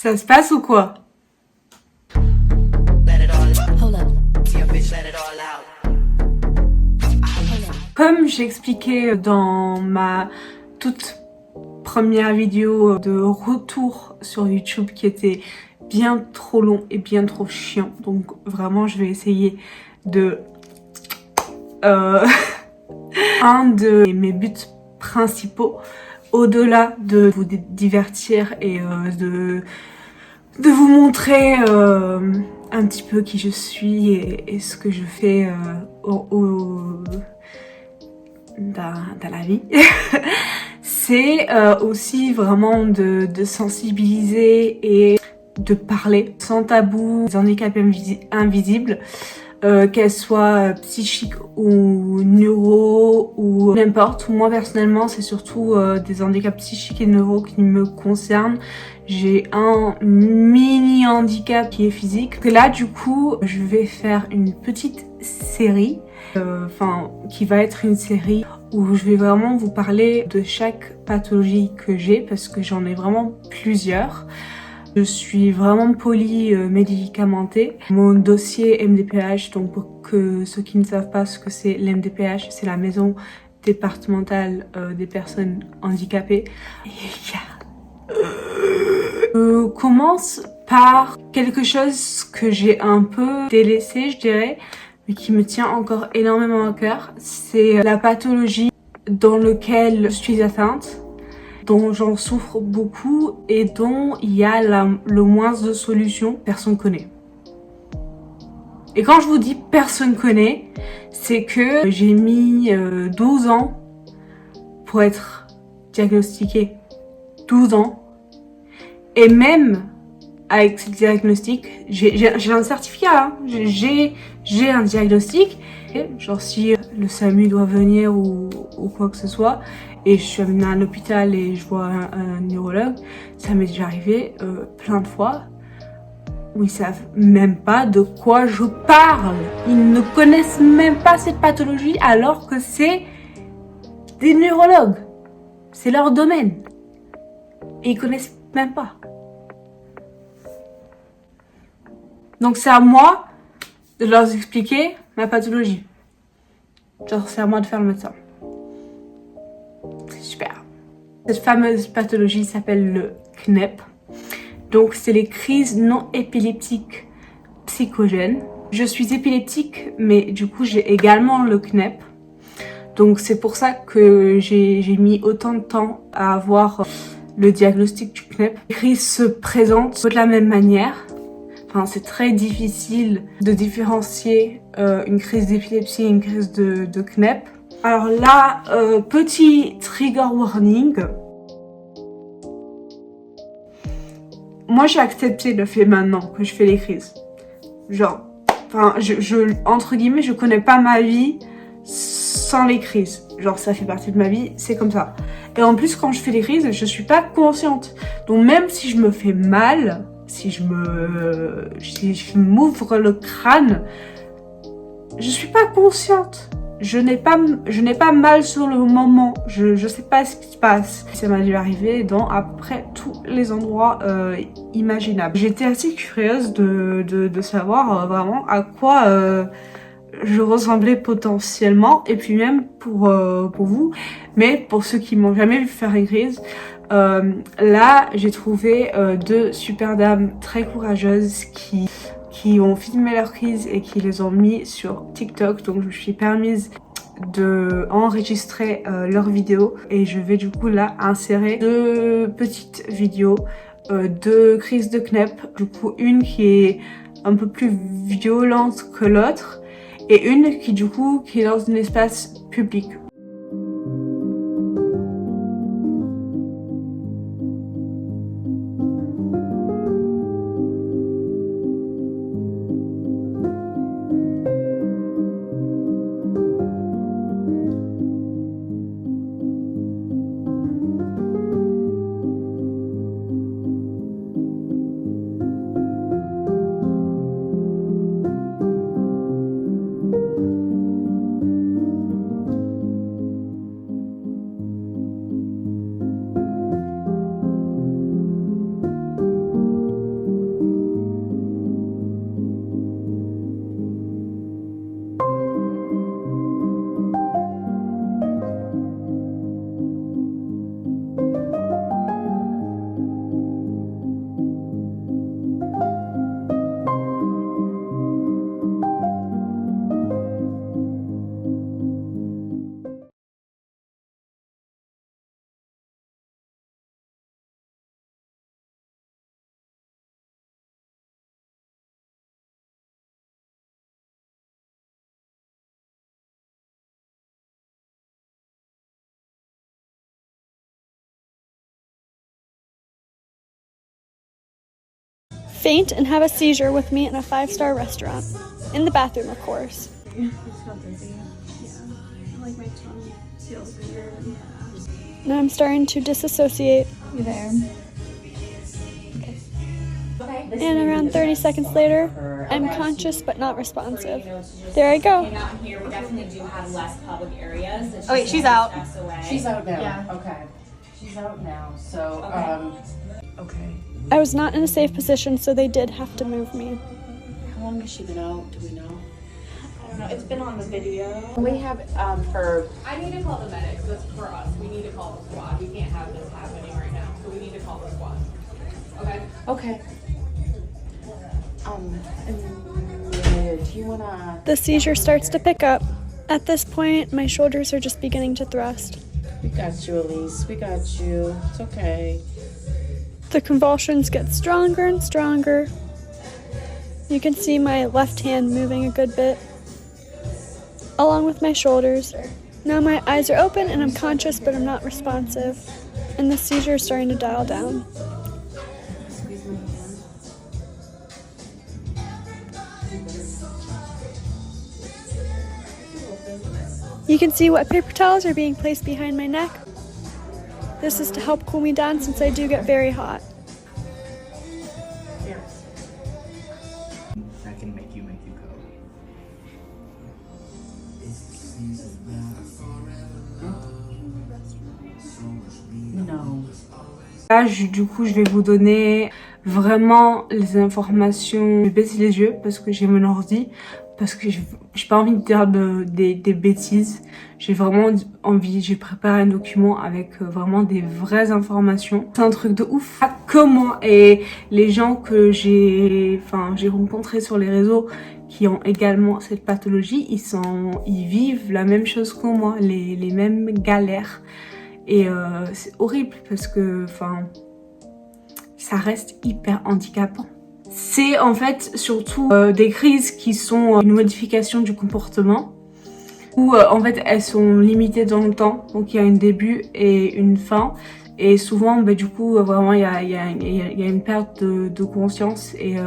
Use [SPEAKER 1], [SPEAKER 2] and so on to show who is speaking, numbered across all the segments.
[SPEAKER 1] Ça se passe ou quoi? Comme j'expliquais dans ma toute première vidéo de retour sur YouTube qui était bien trop long et bien trop chiant, donc vraiment je vais essayer de... un de mes buts principaux, au-delà de vous divertir et de vous montrer un petit peu qui je suis et ce que je fais dans la vie, c'est aussi vraiment de sensibiliser et de parler sans tabou des handicaps invisibles, qu'elles soient psychiques ou neuro ou n'importe. Moi personnellement c'est surtout des handicaps psychiques et neuro qui me concernent. J'ai un mini handicap qui est physique. Et là du coup je vais faire une petite série, qui va être une série où je vais vraiment vous parler de chaque pathologie que j'ai parce que j'en ai vraiment plusieurs. Je suis vraiment polymédicamentée. Mon dossier MDPH, donc pour que ceux qui ne savent pas ce que c'est l'MDPH, c'est la maison départementale des personnes handicapées. Je commence par quelque chose que j'ai un peu délaissé, je dirais, mais qui me tient encore énormément à cœur. C'est la pathologie dans laquelle je suis atteinte, dont j'en souffre beaucoup et dont il y a le moins de solutions, personne connaît. Et quand je vous dis personne connaît, c'est que j'ai mis 12 ans pour être diagnostiquée. 12 ans. Et même avec ce diagnostic, j'ai un certificat, hein. J'ai un diagnostic. Et genre si le SAMU doit venir ou quoi que ce soit, et je suis amenée à l'hôpital et je vois un neurologue, ça m'est déjà arrivé plein de fois où ils savent même pas de quoi je parle. Ils ne connaissent même pas cette pathologie alors que c'est des neurologues. C'est leur domaine. Et ils connaissent même pas. Donc c'est à moi de leur expliquer ma pathologie. Genre c'est à moi de faire le médecin. C'est super. Cette fameuse pathologie s'appelle le CNEP. Donc c'est les crises non épileptiques psychogènes. Je suis épileptique, mais du coup j'ai également le CNEP. Donc c'est pour ça que j'ai mis autant de temps à avoir le diagnostic du CNEP. Les crises se présentent de la même manière. Enfin, c'est très difficile de différencier une crise d'épilepsie et une crise de CNEP. Alors là, petit trigger warning. Moi, j'ai accepté le fait maintenant que je fais les crises. Genre, entre guillemets, je connais pas ma vie sans les crises. Genre, ça fait partie de ma vie, c'est comme ça. Et en plus, quand je fais les crises, je suis pas consciente. Donc même si je me fais mal, si je m'ouvre le crâne, je suis pas consciente. Je n'ai pas mal sur le moment. Je sais pas ce qui se passe. Ça m'a dû arriver dans à peu près tous les endroits imaginables. J'étais assez curieuse de savoir vraiment à quoi je ressemblais potentiellement, et puis même pour vous, mais pour ceux qui m'ont jamais vu faire une crise, là j'ai trouvé deux super dames très courageuses qui ont filmé leur crise et qui les ont mis sur TikTok. Donc je me suis permise de enregistrer leurs vidéos et je vais du coup là insérer deux petites vidéos de crise de CNEP. Du coup une qui est un peu plus violente que l'autre et une qui du coup qui est dans un espace public.
[SPEAKER 2] faint and have a seizure with me in a 5-star restaurant. In the bathroom, of course.
[SPEAKER 1] It's not busy. Yeah. Like my tongue feels weird. Yeah.
[SPEAKER 2] Now I'm starting to disassociate.
[SPEAKER 1] You there?
[SPEAKER 2] And around 30 seconds later, I'm conscious but not responsive. There I go.
[SPEAKER 3] Out here, we definitely do have less public areas.
[SPEAKER 4] Oh wait, she's out.
[SPEAKER 5] She's out now.
[SPEAKER 4] Yeah.
[SPEAKER 5] Okay. She's out now. So, okay.
[SPEAKER 2] I was not in a safe position, so they did have to move me.
[SPEAKER 5] How long has she been out? Do we know?
[SPEAKER 1] I don't know. It's been on the video.
[SPEAKER 5] We have her.
[SPEAKER 4] I need to call the medics. That's for us. We need to call the squad. We can't have this happening right now. So we need to call the squad. Okay?
[SPEAKER 5] Okay. Do you wanna?
[SPEAKER 2] The seizure starts to pick up. At this point, my shoulders are just beginning to thrust.
[SPEAKER 5] We got you, Elise. We got you. It's okay.
[SPEAKER 2] The convulsions get stronger and stronger. You can see my left hand moving a good bit, along with my shoulders. Now my eyes are open and I'm conscious, but I'm not responsive. And the seizure is starting to dial down. You can see what paper towels are being placed behind my neck. This is to help cool me down since I do get very hot.
[SPEAKER 6] That can make you go.
[SPEAKER 5] No.
[SPEAKER 1] Là, du coup, je vais vous donner vraiment les informations. Je vais baisser les yeux parce que j'ai mon ordi, parce que j'ai pas envie de dire des bêtises. J'ai vraiment envie, j'ai préparé un document avec vraiment des vraies informations. C'est un truc de ouf. Pas que moi et les gens que j'ai rencontrés sur les réseaux qui ont également cette pathologie, ils vivent la même chose que moi, les mêmes galères. Et c'est horrible parce que, ça reste hyper handicapant. C'est en fait surtout des crises qui sont une modification du comportement, où en fait elles sont limitées dans le temps, donc il y a un début et une fin. Et souvent, du coup, vraiment, il y a une perte de conscience et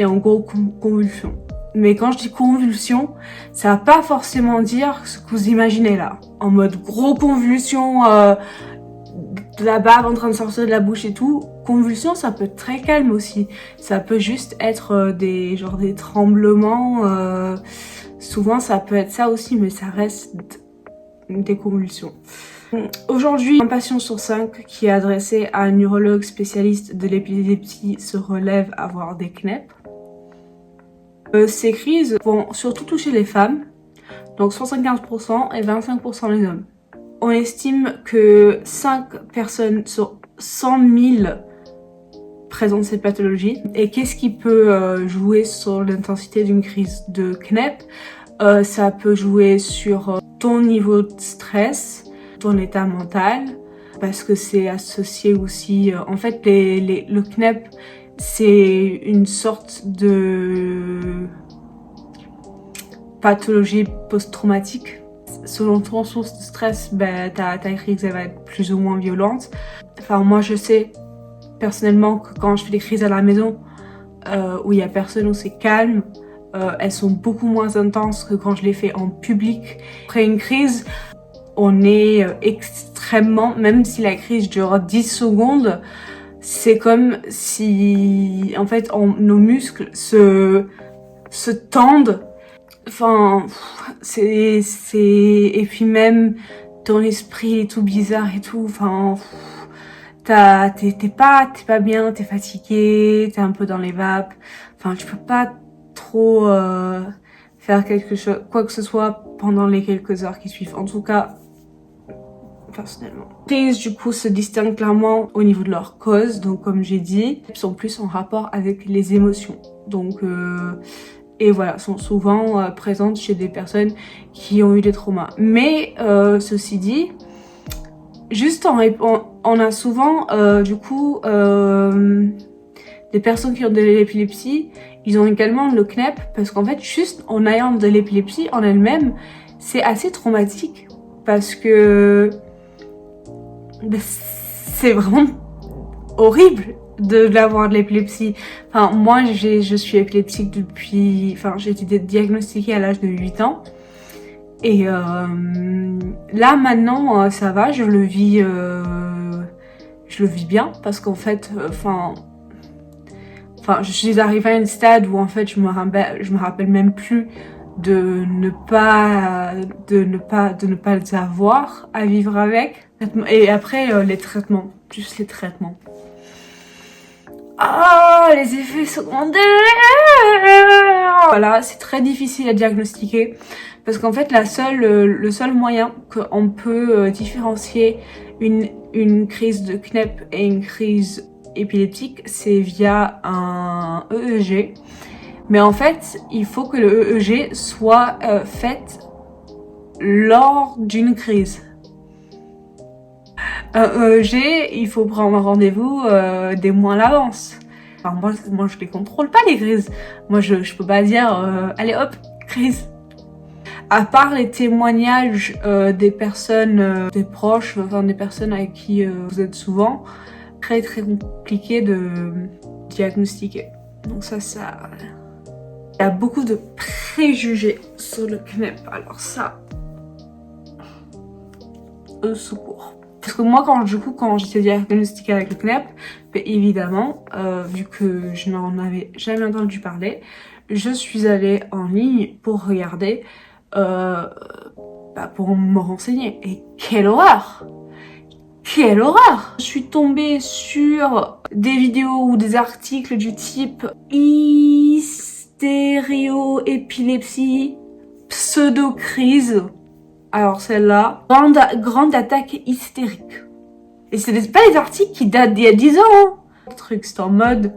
[SPEAKER 1] en gros, convulsion. Mais quand je dis convulsion, ça va pas forcément dire ce que vous imaginez là. En mode gros convulsion, de la bave en train de sortir de la bouche et tout. Convulsion, ça peut être très calme aussi. Ça peut juste être des tremblements. Souvent, ça peut être ça aussi, mais ça reste des convulsions. Aujourd'hui, un patient sur 5 qui est adressé à un neurologue spécialiste de l'épilepsie se relève avoir des CNEP. Ces crises vont surtout toucher les femmes, donc 75% et 25% les hommes. On estime que 5 personnes sur 100 000 présentent cette pathologie. Et qu'est-ce qui peut jouer sur l'intensité d'une crise de CNEP? Ça peut jouer sur ton niveau de stress, ton état mental, parce que c'est associé aussi... en fait, le CNEP, c'est une sorte de pathologie post-traumatique. Selon ton source de stress, ta crise elle va être plus ou moins violente. Moi je sais personnellement que quand je fais des crises à la maison, où il y a personne, où c'est calme, elles sont beaucoup moins intenses que quand je les fais en public. Après une crise, on est extrêmement, même si la crise dure 10 secondes, c'est comme si en fait nos muscles se tendent. Et puis même ton esprit est tout bizarre et tout. T'es pas bien, t'es fatigué, t'es un peu dans les vapes. Tu peux pas trop faire quoi que ce soit pendant les quelques heures qui suivent. En tout cas, personnellement. Les crises du coup se distinguent clairement au niveau de leur cause. Donc comme j'ai dit, elles sont plus en rapport avec les émotions. Donc et voilà, sont souvent présentes chez des personnes qui ont eu des traumas. Mais ceci dit, juste on a souvent du coup des personnes qui ont de l'épilepsie, ils ont également le CNEP parce qu'en fait juste en ayant de l'épilepsie en elle-même, c'est assez traumatique parce que c'est vraiment horrible d'avoir de l'épilepsie. Enfin, moi, je suis épileptique depuis... Enfin, j'ai été diagnostiquée à l'âge de 8 ans. Et là, maintenant, ça va, je le vis bien. Parce qu'en fait, enfin, je suis arrivée à un stade où, en fait, je me rappelle même plus de ne pas les avoir à vivre avec. Et après, les traitements. Juste les traitements. Ah, les effets secondaires! Voilà, c'est très difficile à diagnostiquer parce qu'en fait, le seul moyen qu'on peut différencier une crise de Knepp et une crise épileptique, c'est via un EEG. Mais en fait, il faut que le EEG soit fait lors d'une crise. Un EEG, il faut prendre un rendez-vous des mois à l'avance. Enfin, moi, je les contrôle pas, les crises. Moi, je peux pas dire, allez hop, crise. À part les témoignages des personnes, des proches, enfin des personnes avec qui vous êtes souvent, très compliqué de diagnostiquer. Donc ça... Il y a beaucoup de préjugés sur le Knepp, alors ça... Au secours. Parce que moi, quand j'étais diagnostiquée avec le Knepp, ben évidemment, vu que je n'en avais jamais entendu parler, je suis allée en ligne pour regarder, pour me renseigner. Et quelle horreur! Quelle horreur! Je suis tombée sur des vidéos ou des articles du type hystério-épilepsie, pseudo-crise. Alors celle-là, grande attaque hystérique. Et c'est pas des articles qui datent d'il y a 10 ans. Hein. Le truc, c'est en mode,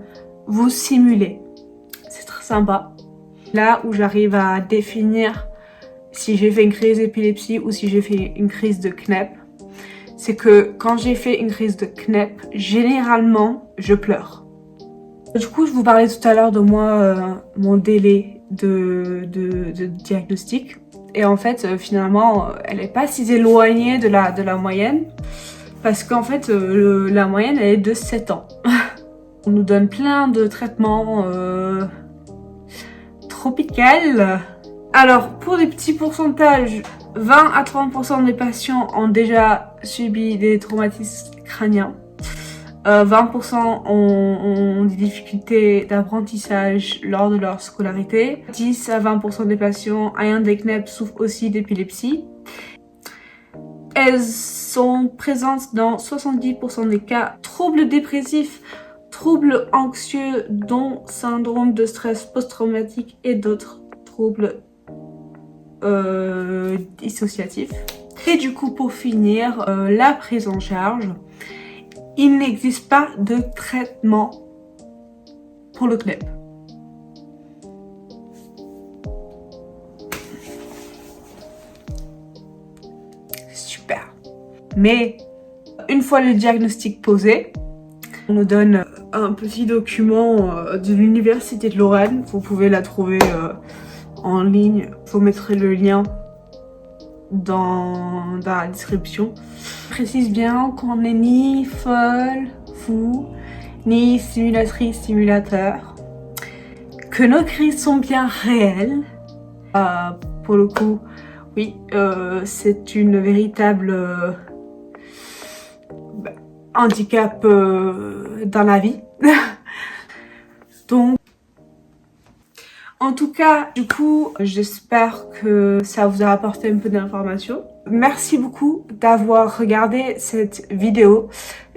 [SPEAKER 1] vous simulez. C'est très sympa. Là où j'arrive à définir si j'ai fait une crise d'épilepsie ou si j'ai fait une crise de Knepp, c'est que quand j'ai fait une crise de Knepp, généralement, je pleure. Du coup, je vous parlais tout à l'heure de moi, mon délai de diagnostic. Et en fait, finalement, elle est pas si éloignée de la moyenne. Parce qu'en fait, la moyenne, elle est de 7 ans. On nous donne plein de traitements tropicaux. Alors, pour des petits pourcentages, 20 à 30% des patients ont déjà subi des traumatismes crâniens. 20% ont des difficultés d'apprentissage lors de leur scolarité. 10 à 20% des patients ayant des Knepp souffrent aussi d'épilepsie. Elles sont présentes dans 70% des cas. Troubles dépressifs, troubles anxieux, dont syndrome de stress post-traumatique et d'autres troubles dissociatifs. Et du coup, pour finir, la prise en charge. Il n'existe pas de traitement pour le Knepp. Super. Mais une fois le diagnostic posé, on nous donne un petit document de l'université de Lorraine. Vous pouvez la trouver en ligne. Je vous mettrai le lien dans la description. Je précise bien qu'on n'est ni folle, fou, ni simulatrice, simulateur. Que nos crises sont bien réelles. Pour le coup, oui, c'est une véritable handicap dans la vie. Donc, en tout cas, du coup, j'espère que ça vous a apporté un peu d'informations. Merci beaucoup d'avoir regardé cette vidéo.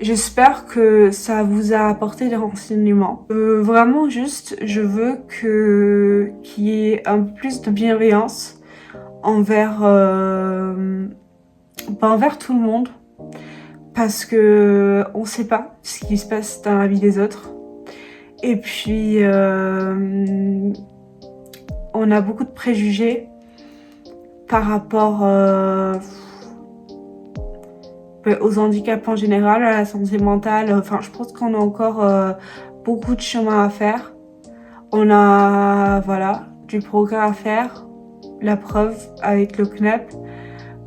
[SPEAKER 1] J'espère que ça vous a apporté des renseignements. Vraiment juste, je veux qu'il y ait un peu plus de bienveillance envers tout le monde. Parce que on sait pas ce qui se passe dans la vie des autres. Et puis... on a beaucoup de préjugés par rapport aux handicaps en général, à la santé mentale. Enfin, je pense qu'on a encore beaucoup de chemin à faire. On a, voilà, du progrès à faire. La preuve avec le Knepp.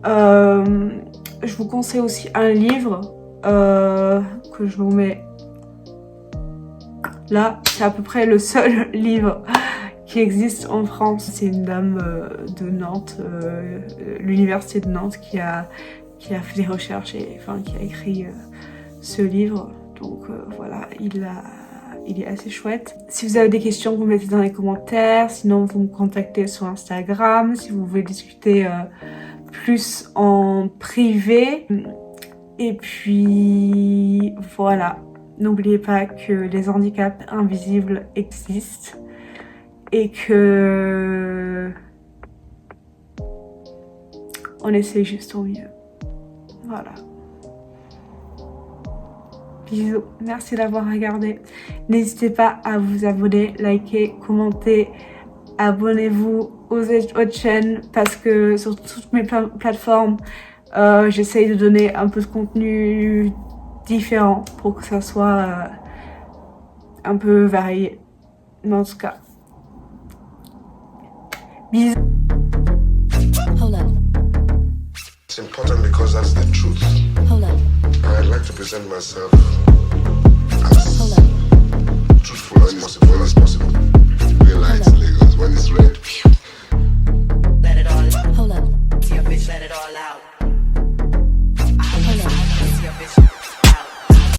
[SPEAKER 1] Je vous conseille aussi un livre que je vous mets Là, c'est à peu près le seul livre qui existe en France. C'est une dame de Nantes, l'université de Nantes, qui a fait des recherches et enfin qui a écrit ce livre. Donc voilà, il est assez chouette. Si vous avez des questions, vous mettez dans les commentaires. Sinon, vous me contactez sur Instagram si vous voulez discuter plus en privé. Et puis voilà, n'oubliez pas que les handicaps invisibles existent et que on essaie juste au mieux. Voilà. Bisous, merci d'avoir regardé. N'hésitez pas à vous abonner, liker, commenter. Abonnez-vous aux autres chaînes parce que sur toutes mes plateformes, j'essaye de donner un peu de contenu différent pour que ça soit un peu varié. Mais en tout cas, bisous.
[SPEAKER 6] Hold up.
[SPEAKER 7] It's important because that's the truth.
[SPEAKER 6] Hold up.
[SPEAKER 7] I'd like to present myself as
[SPEAKER 6] Hold up.